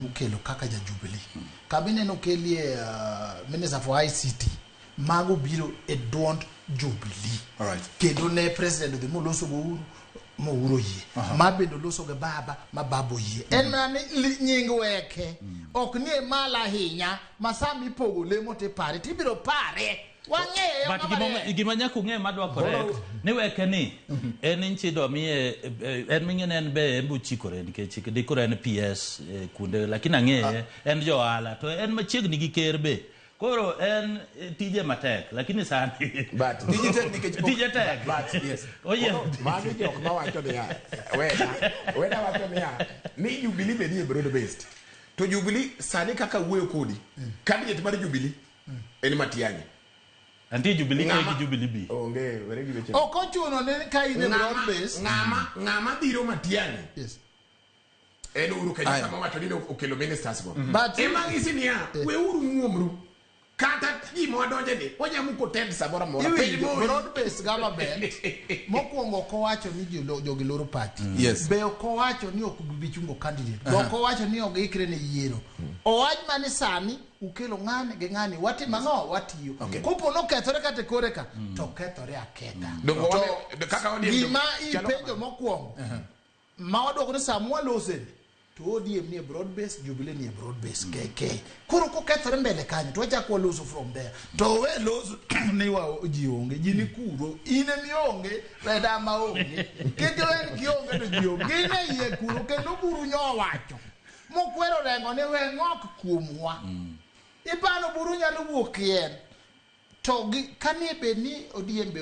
ukelo kaka ja Jubilee kabine no kelie minister for ICT mago biro e don't Jubilee all right kendo ne president de moloso go uro yi mabendo loso ge baba mababo yi en mane nying weke ok ni mala hinya masami pogo le mote pare tibiro pare wange but gimanya kunge madwa correct ni weke ni en inchido mi en mingen en be embu chikore nikech dikore en PS kunde lakini ange en jo ala to en machiegni gi kerbe koro en tije matek lakini sana but tije tek but yes oye mami jok ma wacho ni weda wacho ni ni Jubilee be ni broad based to Jubilee sani kaka wuoyo kodi candidate mar Jubilee en Matiang'i anti Jubilee ka Jubilee bi onge were gi weche okochuno ne kai ne broad based ngama biro Matiang'i yes en Uhuru Kenyatta ma wacho ni okelo ministers go but emangisi ni we uru muomru kata ji mo donje ni onyamu ko ted sabora mora broad based government mokwongo ko wacho ni jogi loro party yes be ko wacho ni ok bi chungo candidate ko wacho ni ok ikre ne yiero owach mani sani ukelo ngane ge ngani wati mango watiyo kopo no kethore kate koreka to kethore aketa to kaka odi ma ipenjo mokwongo ma wadoko ni Samuel Osen to ODM ni broad based Jubilee ni broad based KK kuro ko kethore mbele kanyo to chako loso from there to we loso ni wa jionge jini kuro ine mionge reda maonge keke wen kionge to jionge ine ye kuro kendo buru nyo wacho mokwero rengo ne we ngok kuomwa ipano buru nyalo wuok yen to kanie be ni ODM